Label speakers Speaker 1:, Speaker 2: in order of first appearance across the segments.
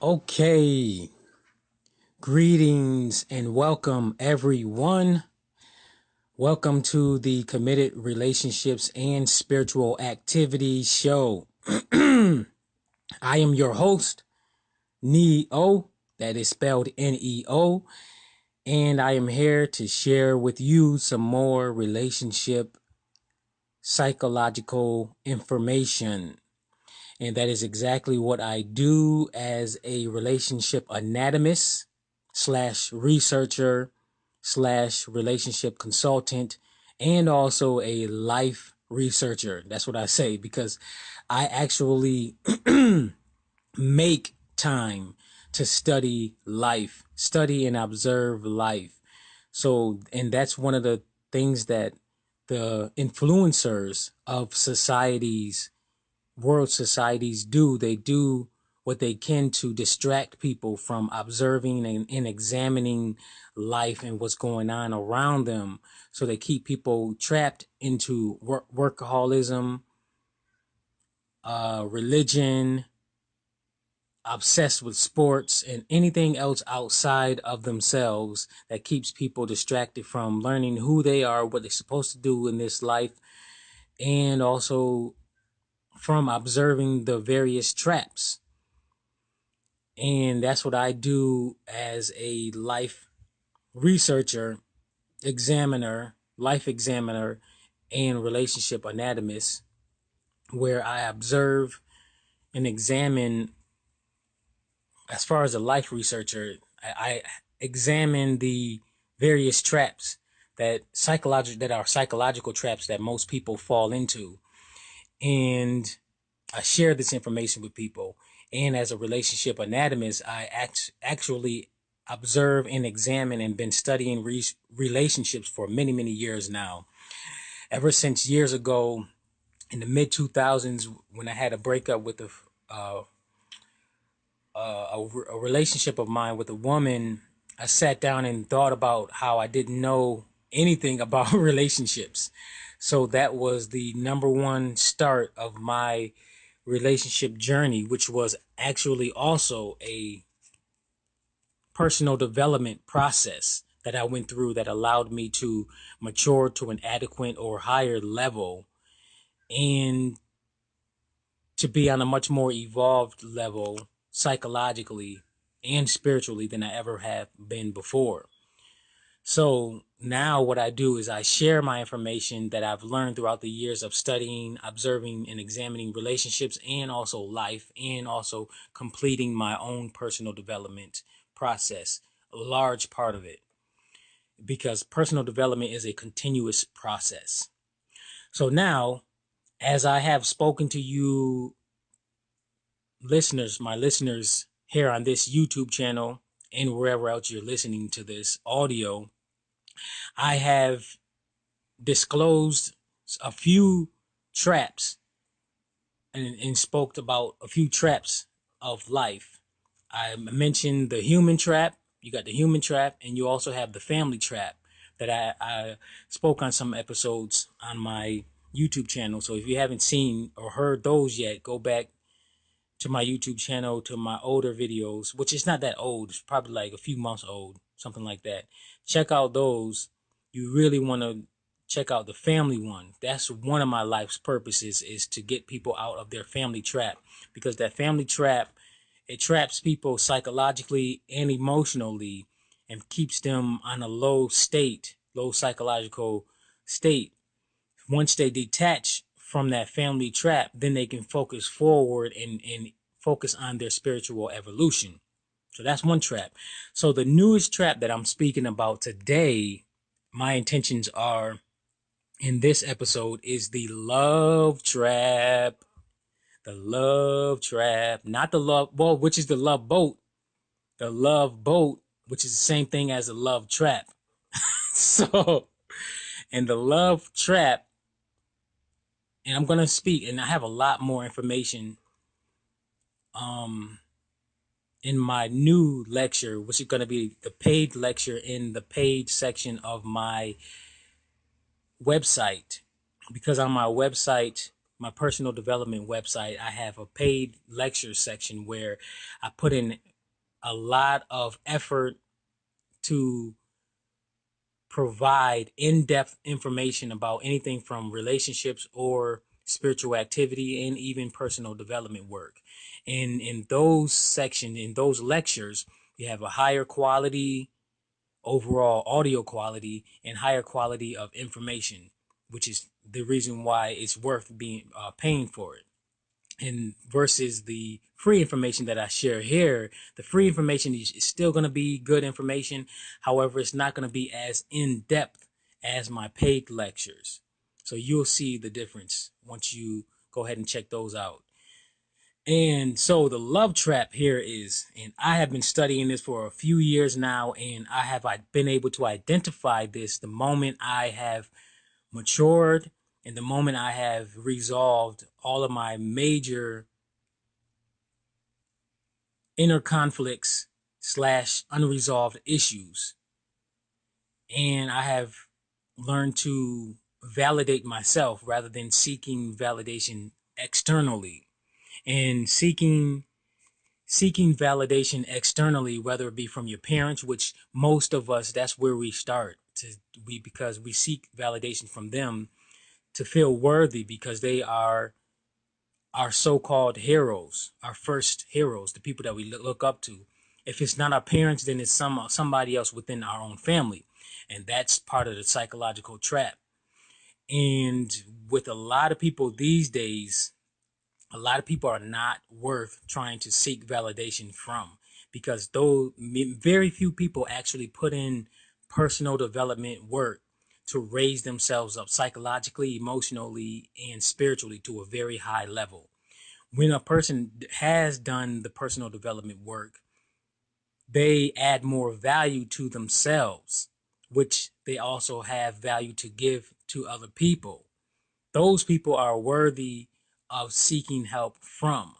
Speaker 1: Okay, greetings and welcome everyone. Welcome to the Committed Relationships and Spiritual Activities Show. I am your host, Neo, that is spelled Neo, and I am here to share with you some more relationship psychological information. And that is exactly what I do as a relationship anatomist slash researcher slash relationship consultant and also a life researcher. That's what I say because I actually make time to study life, study and observe life. So, and that's one of the things that the influencers of world societies do. They do what they can to distract people from observing and examining life and what's going on around them. So they keep people trapped into workaholism, religion, obsessed with sports, and anything else outside of themselves that keeps people distracted from learning who they are, what they're supposed to do in this life, and also from observing the various traps. And that's what I do as a life researcher, life examiner, and relationship anatomist, where I observe and examine. As far as a life researcher, I examine the various traps that are psychological traps that most people fall into. And I share this information with people. And as a relationship anatomist, I actually observe and examine and been studying relationships for many, many years now. Ever since years ago in the mid 2000s, when I had a breakup with uh, a relationship of mine with a woman, I sat down and thought about how I didn't know anything about relationships. So that was the number one start of my relationship journey, which was actually also a personal development process that I went through that allowed me to mature to an adequate or higher level and to be on a much more evolved level psychologically and spiritually than I ever have been before. So now what I do is I share my information that I've learned throughout the years of studying, observing, and examining relationships and also life, and also completing my own personal development process, a large part of it, because personal development is a continuous process. So now, as I have spoken to you listeners, my listeners here on this YouTube channel and wherever else you're listening to this audio, I have disclosed a few traps and spoke about a few traps of life. I mentioned the human trap. You got the human trap, and you also have the family trap that I spoke on some episodes on my YouTube channel. So if you haven't seen or heard those yet, go back to my YouTube channel, to my older videos, which is not that old. It's probably like a few months old, something like that. Check out those. You really want to check out the family one. That's one of my life's purposes, is to get people out of their family trap, because that family trap, it traps people psychologically and emotionally and keeps them on a low psychological state. Once they detach from that family trap, then they can focus forward and focus on their spiritual evolution. So that's one trap. So the newest trap that I'm speaking about today, my intentions are in this episode, is the love trap. The love trap, not the love, well, which is the love boat. The love boat, which is the same thing as the love trap. So, in the love trap, and I'm going to speak, and I have a lot more information um, in my new lecture, which is going to be the paid lecture in the paid section of my website. Because on my website, my personal development website, I have a paid lecture section where I put in a lot of effort to provide in-depth information about anything from relationships or spiritual activity and even personal development work. And in those sections, in those lectures, you have a higher quality overall audio quality and higher quality of information, which is the reason why it's worth being paying for it. And versus the free information that I share here, the free information is still going to be good information. However, it's not going to be as in depth as my paid lectures. So you'll see the difference once you go ahead and check those out. And so the love trap here is, and I have been studying this for a few years now, and I have been able to identify this the moment I have matured and the moment I have resolved all of my major inner conflicts slash unresolved issues. And I have learned to validate myself rather than seeking validation externally. And seeking validation externally, whether it be from your parents, which most of us, that's where we start because we seek validation from them to feel worthy because they are our so-called heroes, our first heroes, the people that we look up to. If it's not our parents, then it's somebody else within our own family, and that's part of the psychological trap. And with a lot of people these days, a lot of people are not worth trying to seek validation from because though very few people actually put in personal development work to raise themselves up psychologically, emotionally, and spiritually to a very high level. When a person has done the personal development work, they add more value to themselves, which they also have value to give to other people. Those people are worthy of seeking help from.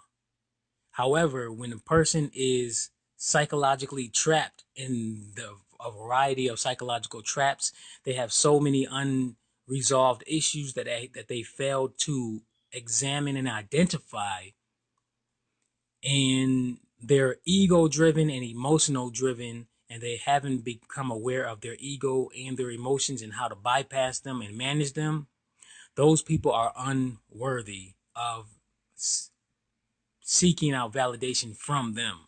Speaker 1: However, when a person is psychologically trapped in a variety of psychological traps, they have so many unresolved issues that they failed to examine and identify, and they're ego driven and emotional driven, and they haven't become aware of their ego and their emotions and how to bypass them and manage them. Those people are unworthy of seeking out validation from them.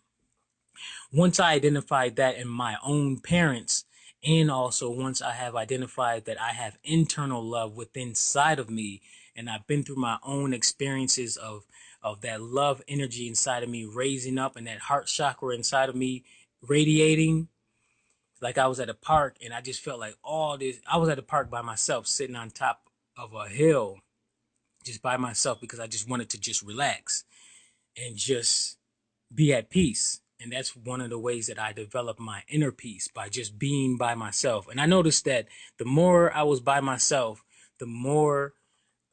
Speaker 1: Once I identified that in my own parents, and also once I have identified that I have internal love within inside of me, and I've been through my own experiences of that love energy inside of me raising up and that heart chakra inside of me radiating, like I was at a park and I just felt like all this. I was at a park by myself, sitting on top of a hill, just by myself because I just wanted to just relax and just be at peace. And that's one of the ways that I developed my inner peace, by just being by myself. And I noticed that the more I was by myself, the more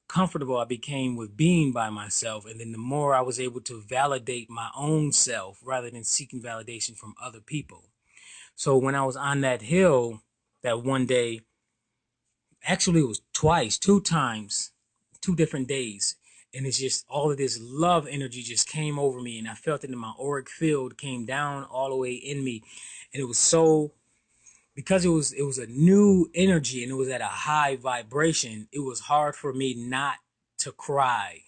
Speaker 1: comfortable I became with being by myself. And then the more I was able to validate my own self rather than seeking validation from other people. So when I was on that hill that one day, actually it was twice, two times, 2 different days, and it's just all of this love energy just came over me, and I felt it in my auric field, came down all the way in me. And it was so, because it was a new energy and it was at a high vibration, it was hard for me not to cry.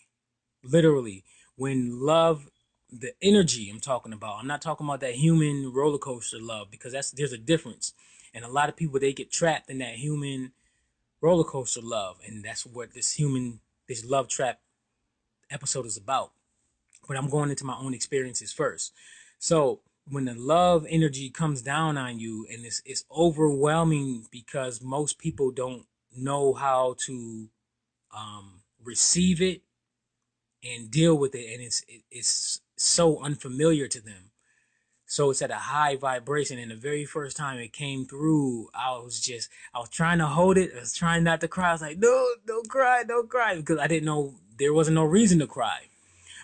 Speaker 1: Literally, when love, the energy I'm talking about, I'm not talking about that human roller coaster love, because there's a difference. And a lot of people, they get trapped in that human roller coaster love, and that's what this love trap episode is about. But I'm going into my own experiences first. So when the love energy comes down on you, and it's overwhelming because most people don't know how to receive it and deal with it, and it's so unfamiliar to them. So it's at a high vibration, and the very first time it came through, I was trying to hold it. I was trying not to cry. I was like, no, don't cry, don't cry, because I didn't know, there wasn't no reason to cry.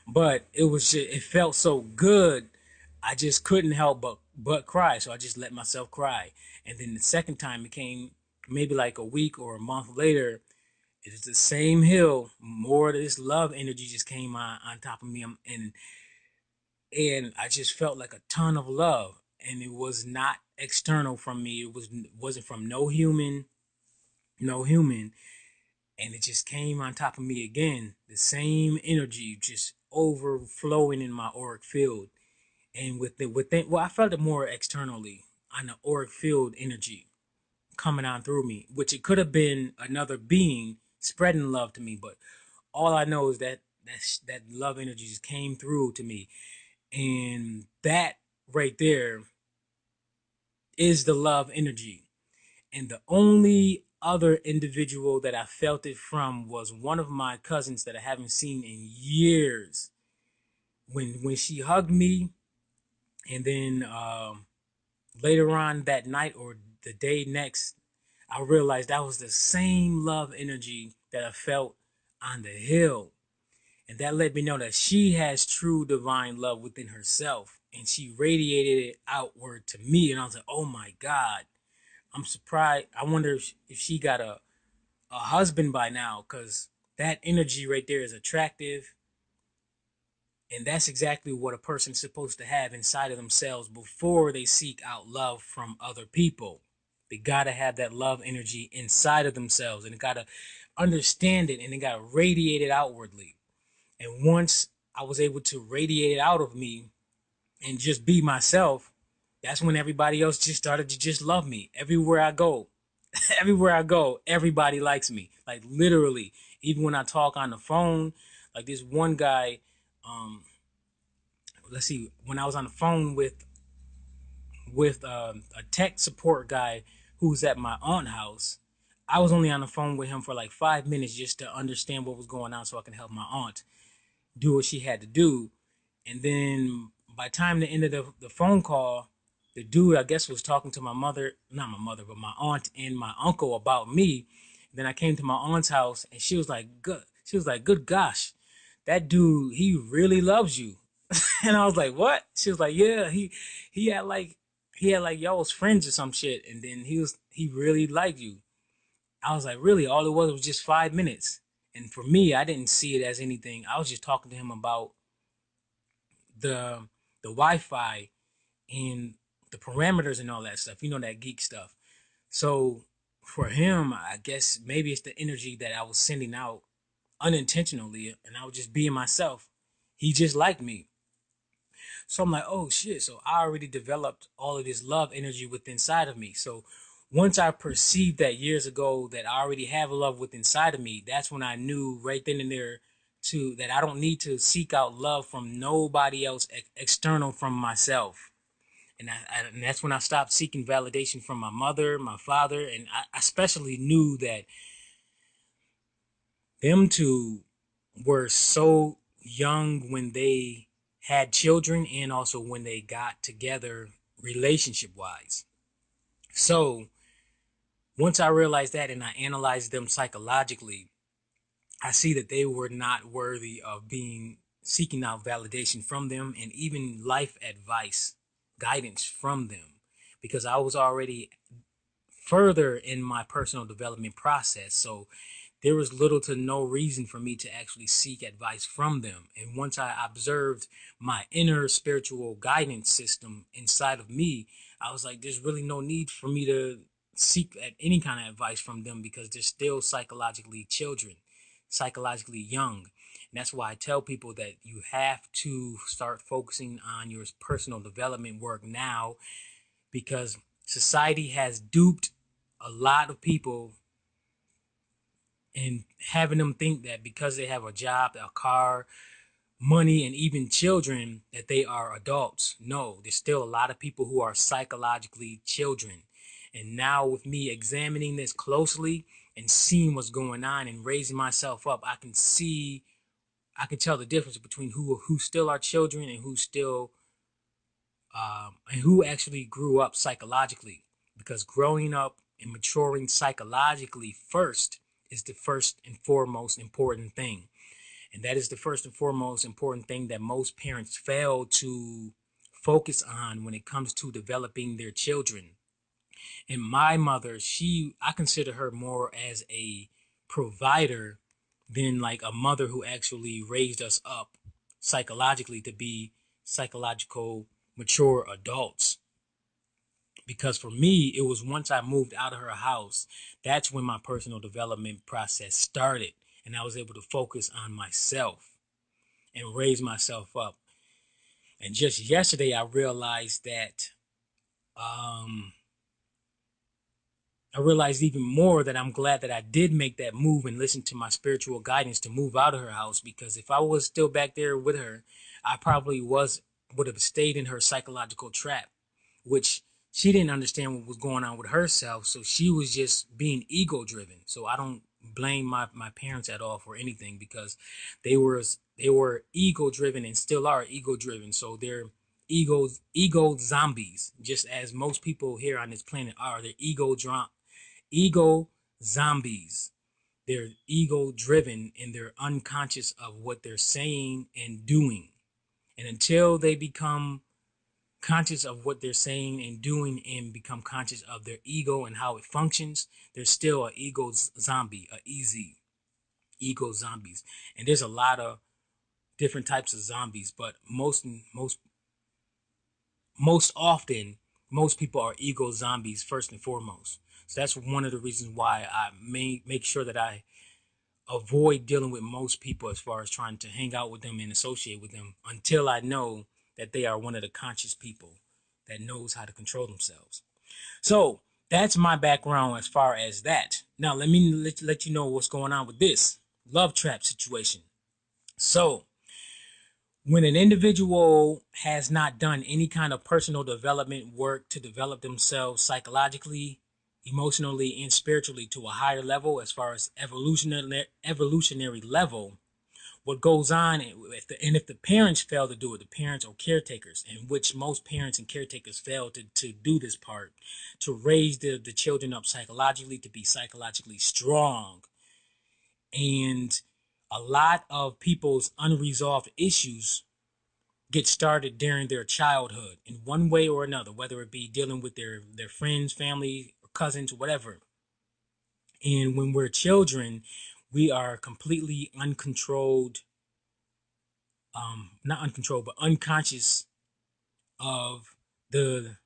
Speaker 1: But it felt so good. I just couldn't help but cry. So I just let myself cry. And then the second time it came maybe like a week or a month later, It's the same hill. More of this love energy just came on top of me, and I just felt like a ton of love, and it was not external from me. Wasn't from no human, and it just came on top of me again. The same energy just overflowing in my auric field, and within, well, I felt it more externally on the auric field energy coming on through me, which it could have been another being spreading love to me, but all I know is that love energy just came through to me, and that right there is the love energy. And the only other individual that I felt it from was one of my cousins that I haven't seen in years. When she hugged me, and then later on that night or the day next, I realized that was the same love energy that I felt on the hill. And that let me know that she has true divine love within herself. And she radiated it outward to me. And I was like, oh my God, I'm surprised. I wonder if she got a husband by now, because that energy right there is attractive. And that's exactly what a person's supposed to have inside of themselves before they seek out love from other people. They got to have that love energy inside of themselves, and they got to understand it, and they got to radiate it outwardly. And once I was able to radiate it out of me and just be myself, that's when everybody else just started to just love me. Everywhere I go, everywhere I go, everybody likes me. Like literally, even when I talk on the phone, like this one guy, um, let's see, when I was on the phone with a tech support guy who's at my aunt house, I was only on the phone with him for like 5 minutes just to understand what was going on so I can help my aunt do what she had to do. And then by the time the end of the phone call, the dude, I guess, was talking to my mother, not my mother, but my aunt and my uncle about me. Then I came to my aunt's house, and she was like, good. She was like, good gosh, that dude, he really loves you. And I was like, what? She was like, yeah, he had like he had like y'all's friends or some shit, and then he really liked you. I was like, really? All it was just 5 minutes. And for me, I didn't see it as anything. I was just talking to him about the the Wi-Fi and the parameters and all that stuff. You know, that geek stuff. So for him, I guess maybe it's the energy that I was sending out unintentionally, and I was just being myself. He just liked me. So I'm like, oh shit. So I already developed all of this love energy within inside of me. So once I perceived that years ago that I already have a love within inside of me, that's when I knew right then and there to that I don't need to seek out love from nobody else external from myself. And that's when I stopped seeking validation from my mother, my father, and I especially knew that them two were so young when they had children and also when they got together relationship wise. So once I realized that and I analyzed them psychologically, I see that they were not worthy of being seeking out validation from them and even life advice, guidance from them, because I was already further in my personal development process. So there was little to no reason for me to actually seek advice from them. And once I observed my inner spiritual guidance system inside of me, I was like, there's really no need for me to seek at any kind of advice from them because they're still psychologically children, psychologically young. And that's why I tell people that you have to start focusing on your personal development work now, because society has duped a lot of people and having them think that because they have a job, a car, money, and even children, that they are adults. No, there's still a lot of people who are psychologically children. And now, with me examining this closely and seeing what's going on and raising myself up, I can tell the difference between who still are children and who actually grew up psychologically. Because growing up and maturing psychologically first is the first and foremost important thing. And that is the first and foremost important thing that most parents fail to focus on when it comes to developing their children. And my mother, I consider her more as a provider than like a mother who actually raised us up psychologically to be psychological mature adults. Because for me, it was once I moved out of her house, that's when my personal development process started. And I was able to focus on myself and raise myself up. And just yesterday, I realized that um, I realized even more that I'm glad that I did make that move and listen to my spiritual guidance to move out of her house. Because if I was still back there with her, I probably would have stayed in her psychological trap, which she didn't understand what was going on with herself. So she was just being ego driven. So I don't blame my parents at all for anything, because they were ego driven and still are ego driven. So they're ego zombies, just as most people here on this planet are. They're ego zombies. They're ego driven and they're unconscious of what they're saying and doing. And until they become conscious of what they're saying and doing and become conscious of their ego and how it functions, they're still an ego zombie, a easy ego zombies. And there's a lot of different types of zombies, but most often, most people are ego zombies first and foremost. So that's one of the reasons why I make sure that I avoid dealing with most people as far as trying to hang out with them and associate with them until I know that they are one of the conscious people that knows how to control themselves. So that's my background as far as that. Now let me let you know what's going on with this love trap situation. So when an individual has not done any kind of personal development work to develop themselves psychologically, emotionally, and spiritually to a higher level, as far as evolutionary level, what goes on, if the parents fail to do it, the parents or caretakers, in which most parents and caretakers fail to do this part, to raise the children up psychologically, to be psychologically strong. And a lot of people's unresolved issues get started during their childhood in one way or another, whether it be dealing with their friends, family, or cousins, whatever. And when we're children, we are completely uncontrolled, not uncontrolled, but unconscious of the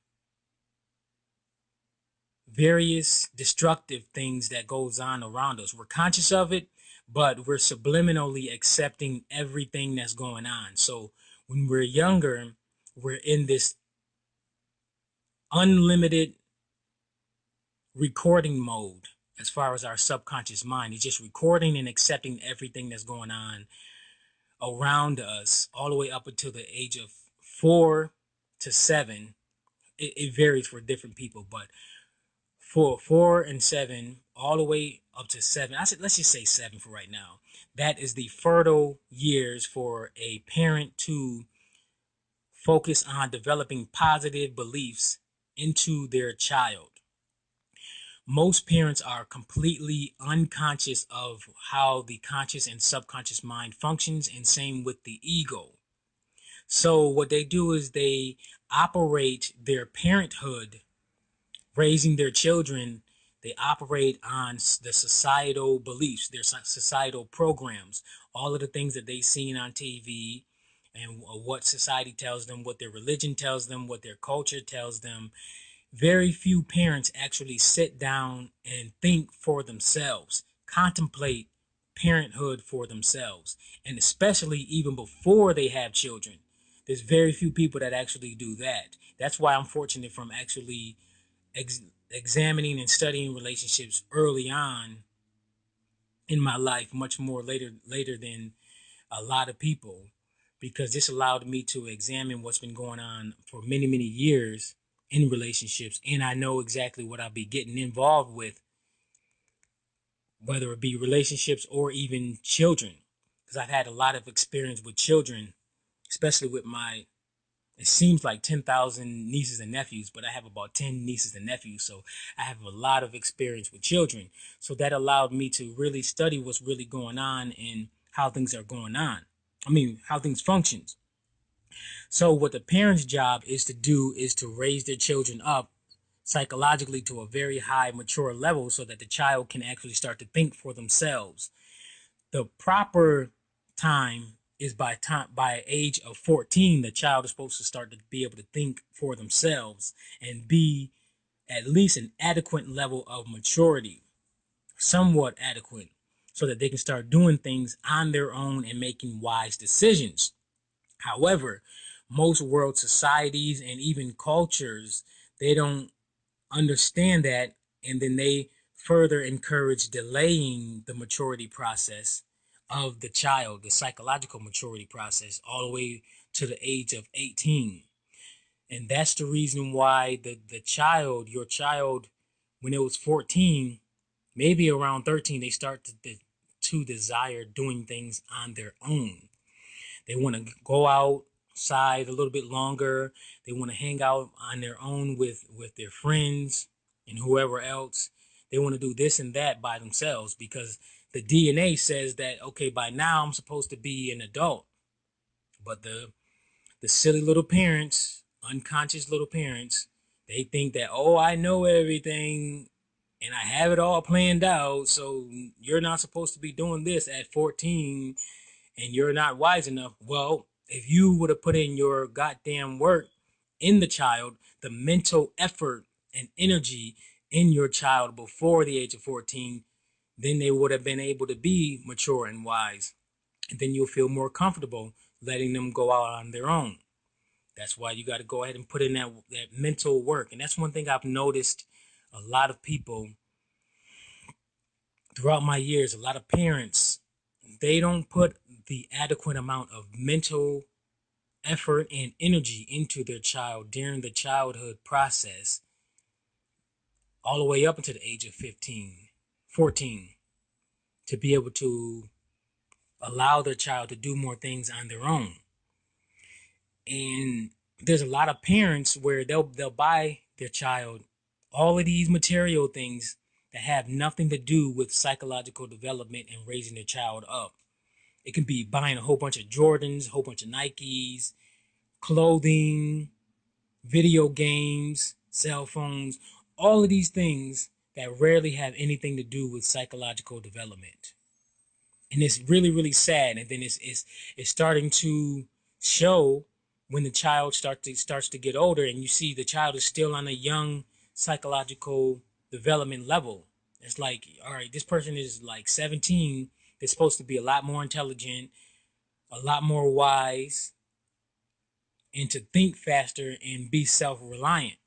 Speaker 1: various destructive things that goes on around us. We're conscious of it, but we're subliminally accepting everything that's going on. So when we're younger, we're in this unlimited recording mode as far as our subconscious mind. It's just recording and accepting everything that's going on around us all the way up until the age of 4 to 7. It varies for different people, but for 4 and 7, all the way up to 7, I said let's just say 7 for right now. That is the fertile years for a parent to focus on developing positive beliefs into their child. Most parents are completely unconscious of how the conscious and subconscious mind functions, and same with the ego. So what they do is they operate their parenthood, raising their children. They operate on the societal beliefs, their societal programs, all of the things that they've seen on TV, and what society tells them, what their religion tells them, what their culture tells them. Very few parents actually sit down and think for themselves, contemplate parenthood for themselves, and especially even before they have children. There's very few people that actually do that. That's why I'm fortunate from actually examining and studying relationships early on in my life, much more later than a lot of people, because this allowed me to examine what's been going on for many years in relationships, and I know exactly what I'll be getting involved with, whether it be relationships or even children, because I've had a lot of experience with children, especially with my, it seems like 10,000 nieces and nephews, but I have about 10 nieces and nephews, so I have a lot of experience with children. So that allowed me to really study what's really going on and how things are going on. I mean, how things function. So what the parents' job is to do is to raise their children up psychologically to a very high mature level so that the child can actually start to think for themselves. The proper time is by age of 14. The child is supposed to start to be able to think for themselves and be at least an adequate level of maturity, somewhat adequate, so that they can start doing things on their own and making wise decisions. However, most world societies and even cultures, they don't understand that, and then they further encourage delaying the maturity process of the child, the psychological maturity process, all the way to the age of 18. And that's the reason why the child, your child, when it was 14, maybe around 13, they start to desire doing things on their own. They want to go outside a little bit longer. They want to hang out on their own with their friends and whoever else. They want to do this and that by themselves because the DNA says that, okay, by now I'm supposed to be an adult. But the silly little parents, unconscious little parents, they think that, oh, I know everything and I have it all planned out. So you're not supposed to be doing this at 14 and you're not wise enough. Well, if you would have put in your goddamn work in the child, the mental effort and energy in your child before the age of 14, then they would have been able to be mature and wise. And then you'll feel more comfortable letting them go out on their own. That's why you got to go ahead and put in that mental work. And that's one thing I've noticed a lot of people throughout my years, a lot of parents, they don't put the adequate amount of mental effort and energy into their child during the childhood process all the way up until the age of 15, 14, to be able to allow their child to do more things on their own. And there's a lot of parents where they'll buy their child all of these material things that have nothing to do with psychological development and raising their child up. It can be buying a whole bunch of Jordans, a whole bunch of Nikes, clothing, video games, cell phones, all of these things that rarely have anything to do with psychological development. And it's really, really sad. And then it's starting to show when the child starts to get older, and you see the child is still on a young psychological development level. It's like, all right, this person is like 17. They're supposed to be a lot more intelligent, a lot more wise, and to think faster and be self-reliant.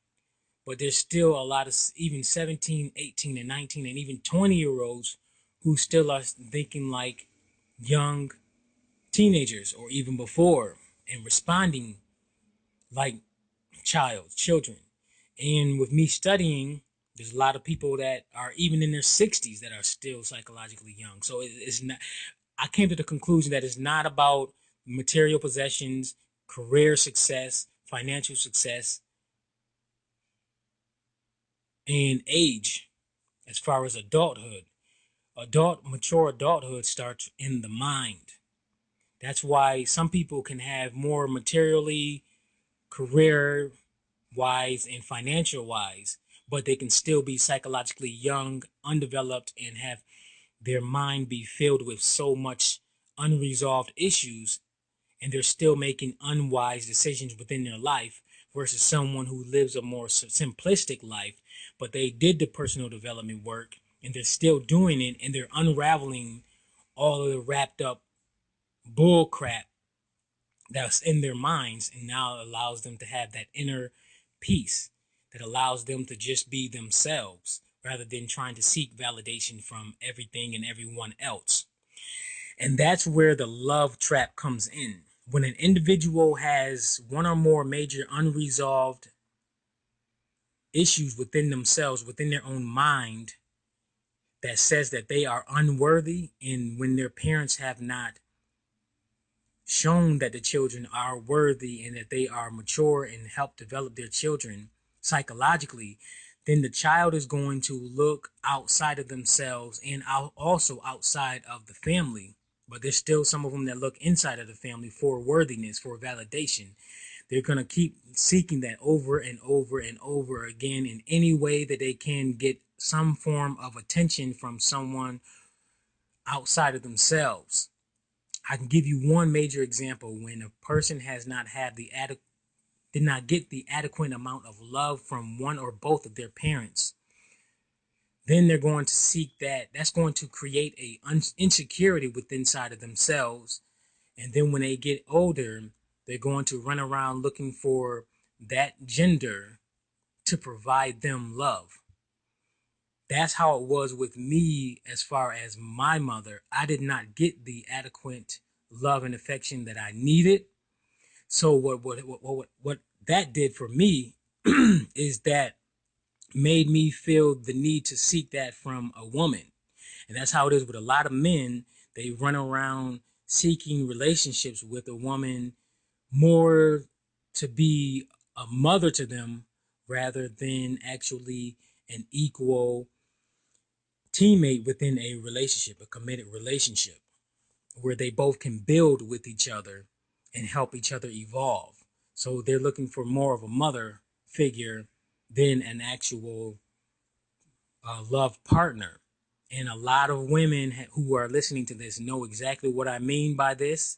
Speaker 1: But there's still a lot of even 17, 18, and 19, and even 20-year-olds who still are thinking like young teenagers or even before and responding like children. And with me studying, there's a lot of people that are even in their 60s that are still psychologically young. So it's not, I came to the conclusion that it's not about material possessions, career success, financial success, and age as far as adulthood. Mature adulthood starts in the mind. That's why some people can have more materially, career wise, and financial wise, but they can still be psychologically young, undeveloped, and have their mind be filled with so much unresolved issues, and they're still making unwise decisions within their life versus someone who lives a more simplistic life, but they did the personal development work and they're still doing it and they're unraveling all of the wrapped up bull crap that's in their minds, and now allows them to have that inner peace that allows them to just be themselves rather than trying to seek validation from everything and everyone else. And that's where the love trap comes in. When an individual has one or more major unresolved issues within themselves, within their own mind, that says that they are unworthy, and when their parents have not shown that the children are worthy and that they are mature and help develop their children psychologically, then the child is going to look outside of themselves and also outside of the family. But there's still some of them that look inside of the family for worthiness, for validation. They're going to keep seeking that over and over and over again in any way that they can get some form of attention from someone outside of themselves. I can give you one major example. When a person has not had did not get the adequate amount of love from one or both of their parents, then they're going to seek that. That's going to create a insecurity within inside of themselves. And then when they get older, they're going to run around looking for that gender to provide them love. That's how it was with me as far as my mother. I did not get the adequate love and affection that I needed. So what that did for me is that made me feel the need to seek that from a woman. And that's how it is with a lot of men. They run around seeking relationships with a woman more to be a mother to them rather than actually an equal teammate within a relationship, a committed relationship, where they both can build with each other and help each other evolve. So they're looking for more of a mother figure than an actual love partner. And a lot of women who are listening to this know exactly what I mean by this.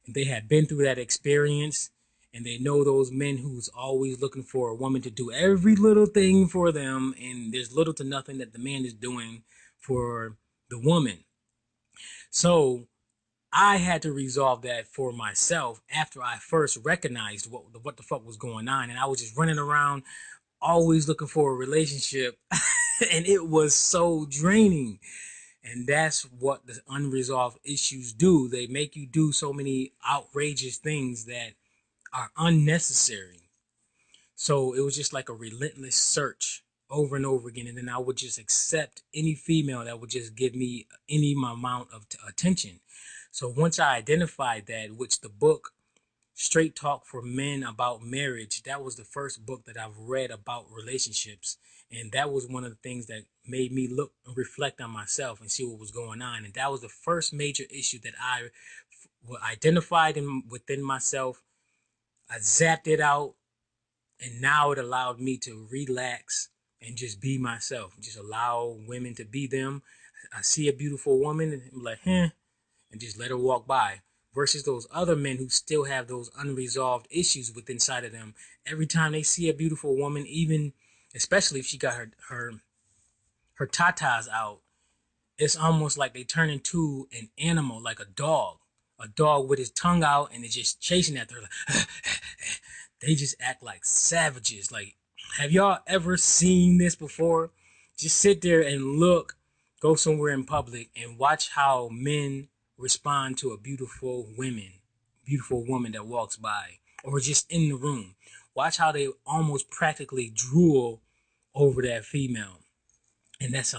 Speaker 1: They have been through that experience, and they know those men who's always looking for a woman to do every little thing for them, and there's little to nothing that the man is doing for the woman. So I had to resolve that for myself after I first recognized what the fuck was going on, and I was just running around always looking for a relationship, and it was so draining. And that's what the unresolved issues do. They make you do so many outrageous things that are unnecessary. So it was just like a relentless search over and over again. And then I would just accept any female that would just give me any amount of attention. So once I identified that, which the book Straight Talk for Men About Marriage, that was the first book that I've read about relationships. And that was one of the things that made me look and reflect on myself and see what was going on. And that was the first major issue that I identified within myself. I zapped it out, and now it allowed me to relax and just be myself. Just allow women to be them. I see a beautiful woman and I'm like, and just let her walk by. Versus those other men who still have those unresolved issues within inside of them. Every time they see a beautiful woman, even especially if she got her tatas out, it's almost like they turn into an animal, like a dog with his tongue out, and it's just chasing at her. Like, they just act like savages. Like, have y'all ever seen this before? Just sit there and look, go somewhere in public and watch how men respond to a beautiful woman that walks by, or just in the room. Watch how they almost practically drool over that female. And that's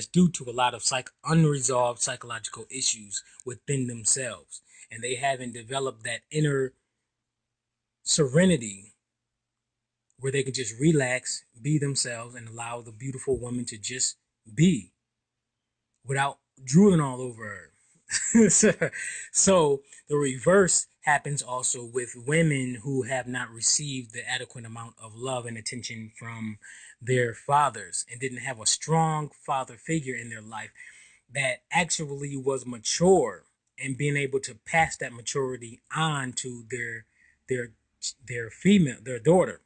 Speaker 1: due to a lot of unresolved psychological issues within themselves. And they haven't developed that inner serenity where they can just relax, be themselves, and allow the beautiful woman to just be without drooling all over her. So the reverse happens also with women who have not received the adequate amount of love and attention from their fathers and didn't have a strong father figure in their life that actually was mature and being able to pass that maturity on to their daughter.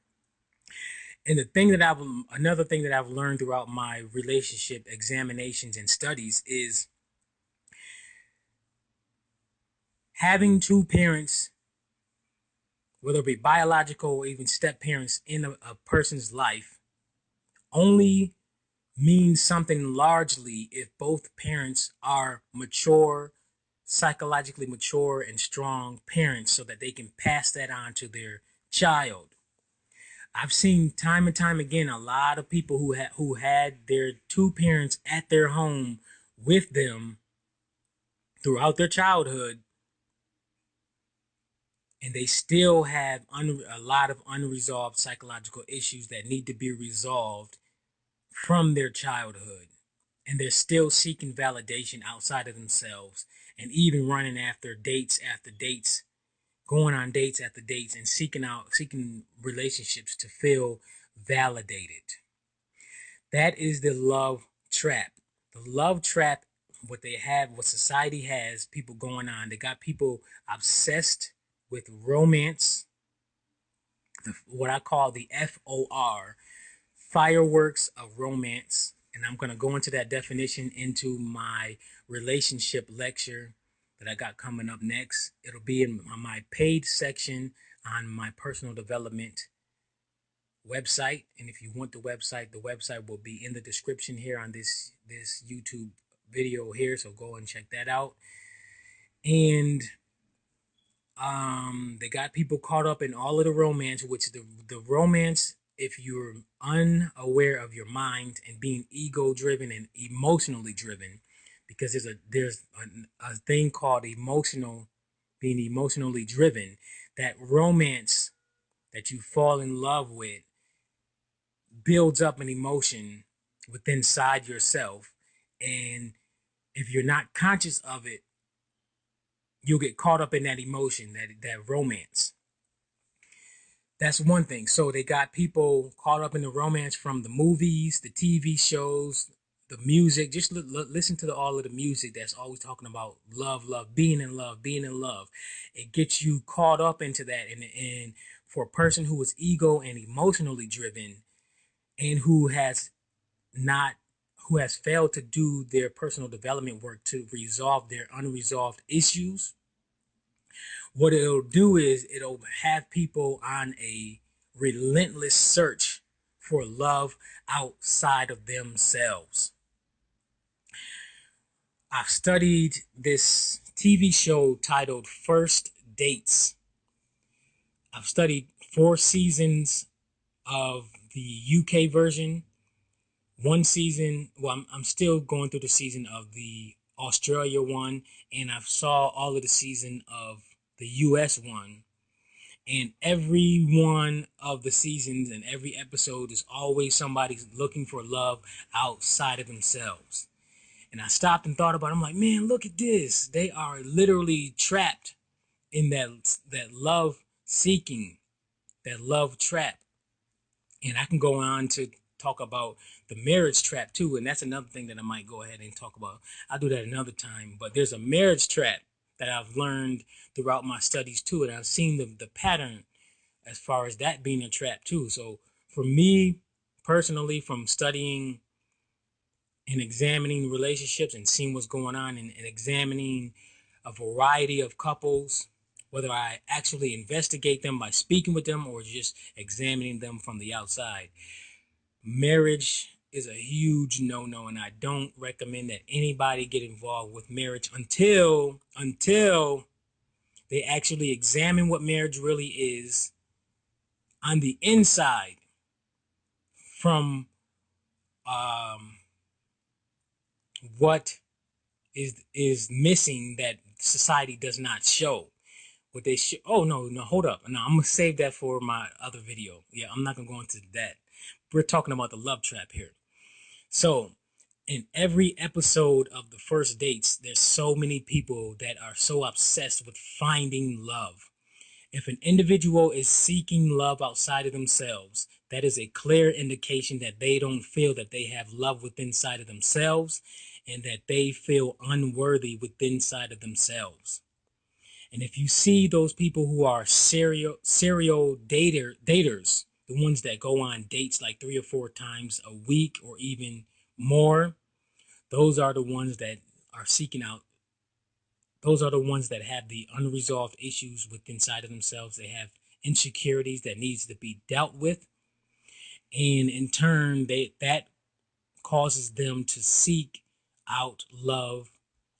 Speaker 1: And another thing that I've learned throughout my relationship examinations and studies is having two parents, whether it be biological or even step parents, in a person's life only means something largely if both parents are mature, psychologically mature and strong parents, so that they can pass that on to their child. I've seen time and time again a lot of people who had their two parents at their home with them throughout their childhood, and they still have a lot of unresolved psychological issues that need to be resolved from their childhood. And they're still seeking validation outside of themselves, and even running after dates going on dates after dates and seeking relationships to feel validated. That is the love trap. The love trap, what society has people going on. They got people obsessed with romance, what I call the FOR, fireworks of romance. And I'm going to go into that definition into my relationship lecture that I got coming up next. It'll be in my paid section on my personal development website. And if you want the website will be in the description here on this YouTube video here. So go and check that out. And they got people caught up in all of the romance, which the romance, if you're unaware of your mind and being ego driven and emotionally driven, because there's a thing called being emotionally driven, that romance that you fall in love with builds up an emotion within inside yourself, and if you're not conscious of it, you'll get caught up in that emotion, that romance. That's one thing. So they got people caught up in the romance from the movies, the TV shows, the music. Just listen to all of the music that's always talking about love, being in love, being in love. It gets you caught up into that. And for a person who is ego and emotionally driven and who has failed to do their personal development work to resolve their unresolved issues, what it'll do is it'll have people on a relentless search for love outside of themselves. I've studied this TV show titled First Dates. I've studied 4 seasons of the UK version. One season, well, I'm still going through the season of the Australia one, and I've saw all of the season of the US one. And every one of the seasons and every episode is always somebody looking for love outside of themselves. And I stopped and thought about it. I'm like, man, look at this. They are literally trapped in that love seeking, that love trap. And I can go on to talk about the marriage trap too. And that's another thing that I might go ahead and talk about. I'll do that another time. But there's a marriage trap that I've learned throughout my studies too. And I've seen the pattern as far as that being a trap too. So for me personally, from studying and examining relationships and seeing what's going on and examining a variety of couples, whether I actually investigate them by speaking with them or just examining them from the outside, marriage is a huge no-no, and I don't recommend that anybody get involved with marriage until they actually examine what marriage really is on the inside from what is missing that society does not show. What they show. Oh no, hold up. No, I'm gonna save that for my other video. Yeah, I'm not gonna go into that. We're talking about the love trap here. So in every episode of the First Dates, there's so many people that are so obsessed with finding love. If an individual is seeking love outside of themselves, that is a clear indication that they don't feel that they have love within inside of themselves and that they feel unworthy within inside of themselves. And if you see those people who are serial daters, the ones that go on dates like 3 or 4 times a week or even more, those are the ones that are seeking out. Those are the ones that have the unresolved issues within inside of themselves. They have insecurities that needs to be dealt with. And in turn, that causes them to seek out love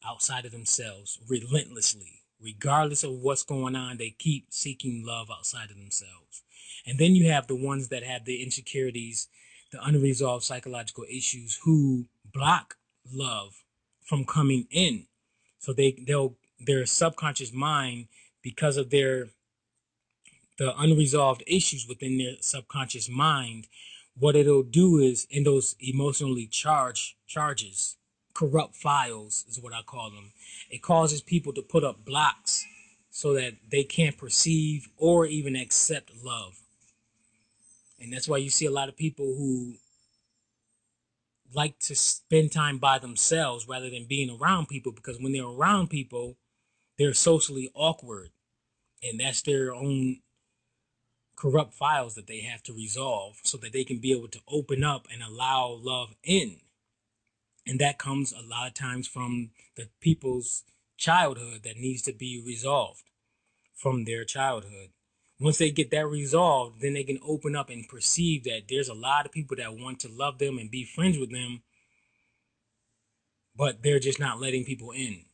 Speaker 1: outside of themselves relentlessly. Regardless of what's going on, they keep seeking love outside of themselves. And then you have the ones that have the insecurities, the unresolved psychological issues, who block love from coming in. So their subconscious mind, because of the unresolved issues within their subconscious mind, what it'll do is, in those emotionally charges, corrupt files is what I call them. It causes people to put up blocks so that they can't perceive or even accept love. And that's why you see a lot of people who like to spend time by themselves rather than being around people, because when they're around people, they're socially awkward. And that's their own corrupt files that they have to resolve so that they can be able to open up and allow love in. And that comes a lot of times from the people's childhood that needs to be resolved from their childhood. Once they get that resolved, then they can open up and perceive that there's a lot of people that want to love them and be friends with them, but they're just not letting people in.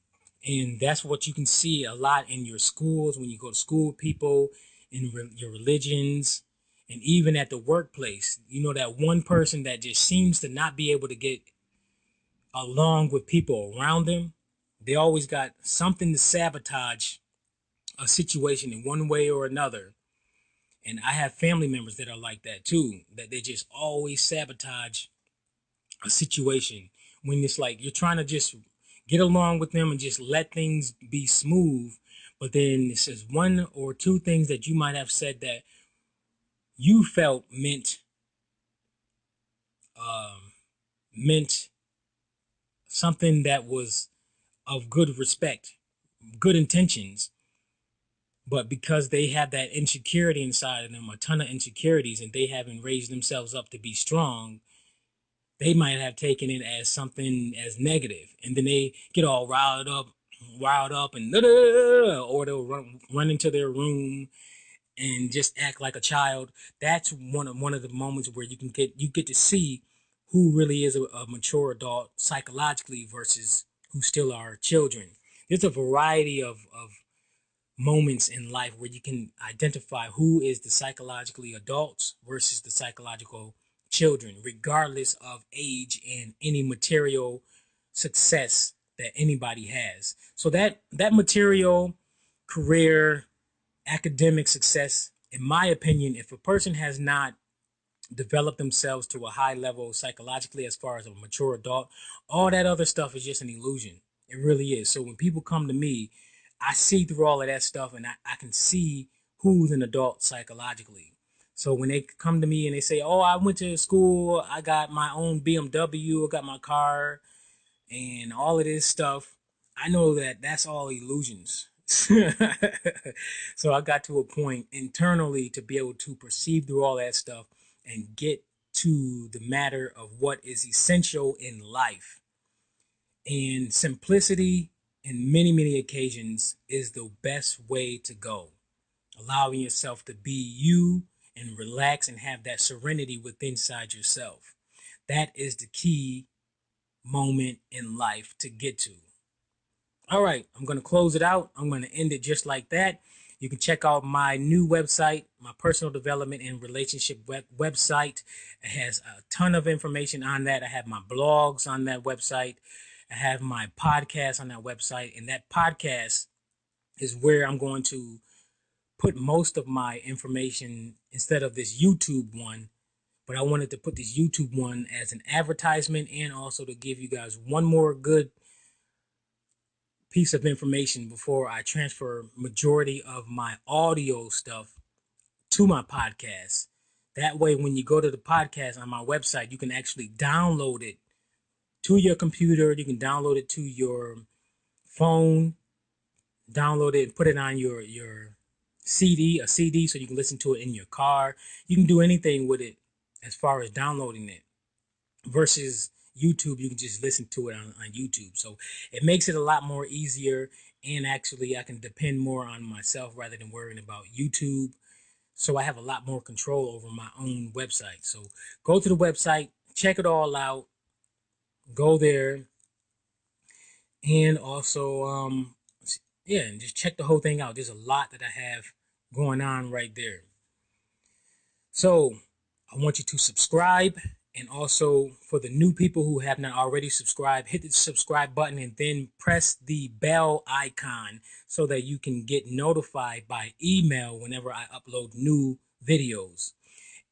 Speaker 1: And that's what you can see a lot in your schools, when you go to school with people, in your religions, and even at the workplace. You know, that one person that just seems to not be able to get along with people around them. They always got something to sabotage a situation in one way or another. And I have family members that are like that too, that they just always sabotage a situation when it's like you're trying to just get along with them and just let things be smooth. But then it says one or two things that you might have said that you felt meant something that was of good respect, good intentions, but because they have that insecurity inside of them, a ton of insecurities, and they haven't raised themselves up to be strong, they might have taken it as something as negative, and then they get all riled up, and or they'll run into their room and just act like a child. That's one of the moments where you get to see who really is a mature adult psychologically versus who still are children. There's a variety of moments in life where you can identify who is the psychologically adults versus the psychological children, regardless of age and any material success that anybody has. So that material, career, academic success, in my opinion, if a person has not developed themselves to a high level psychologically as far as a mature adult, all that other stuff is just an illusion. It really is. So when people come to me, I see through all of that stuff, and I can see who's an adult psychologically. So when they come to me and they say, "Oh, I went to school, I got my own BMW, I got my car, and all of this stuff," I know that that's all illusions. So I got to a point internally to be able to perceive through all that stuff and get to the matter of what is essential in life. And simplicity, in many, many occasions, is the best way to go. Allowing yourself to be you and relax and have that serenity within inside yourself. That is the key moment in life to get to. All right, I'm going to close it out. I'm going to end it just like that. You can check out my new website, my personal development and relationship website. It has a ton of information on that. I have my blogs on that website. I have my podcast on that website. And that podcast is where I'm going to put most of my information instead of this YouTube one. But I wanted to put this YouTube one as an advertisement and also to give you guys one more good piece of information before I transfer majority of my audio stuff to my podcast. That way, when you go to the podcast on my website, you can actually download it to your computer. You can download it to your phone, download it and put it on your a CD, so you can listen to it in your car. You can do anything with it as far as downloading it versus YouTube. You can just listen to it on YouTube. So it makes it a lot more easier, and actually I can depend more on myself rather than worrying about YouTube. So I have a lot more control over my own website. So go to the website, check it all out, go there, and also and just check the whole thing out. There's a lot that I have going on right there. So I want you to subscribe. And also, for the new people who have not already subscribed, hit the subscribe button and then press the bell icon so that you can get notified by email whenever I upload new videos.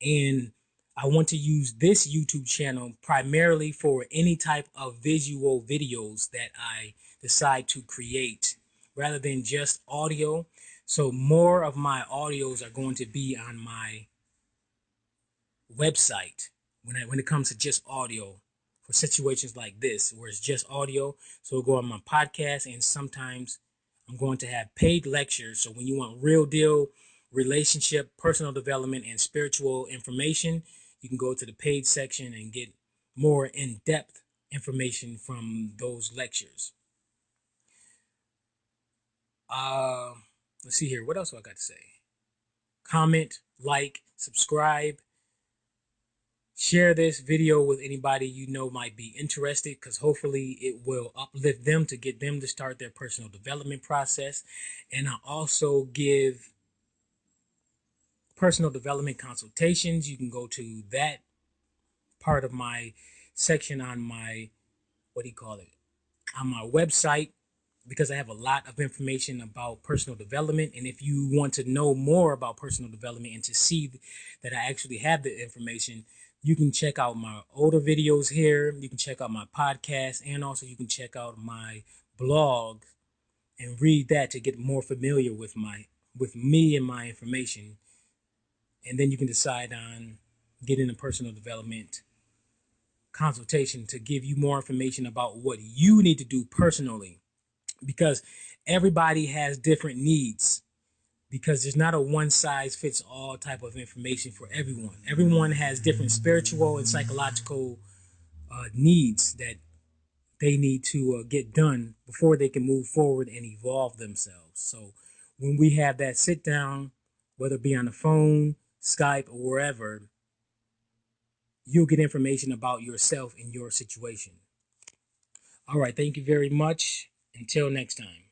Speaker 1: And I want to use this YouTube channel primarily for any type of visual videos that I decide to create rather than just audio. So more of my audios are going to be on my website when it comes to just audio for situations like this where it's just audio. So it'll go on my podcast, and sometimes I'm going to have paid lectures. So when you want real deal relationship, personal development, and spiritual information, you can go to the paid section and get more in-depth information from those lectures. Uh, let's see here. What else do I got to say? Comment, like, subscribe. Share this video with anybody you know might be interested, because hopefully it will uplift them to get them to start their personal development process. And I also give personal development consultations. You can go to that part of my section on my, what do you call it, on my website, because I have a lot of information about personal development. And if you want to know more about personal development and to see that I actually have the information, you can check out my older videos here. You can check out my podcast, and also you can check out my blog and read that to get more familiar with me and my information. And then you can decide on getting a personal development consultation to give you more information about what you need to do personally, because everybody has different needs, because there's not a one size fits all type of information for everyone. Everyone has different spiritual and psychological needs that they need to get done before they can move forward and evolve themselves. So when we have that sit down, whether it be on the phone, Skype, or wherever, you'll get information about yourself and your situation. All right, thank you very much. Until next time.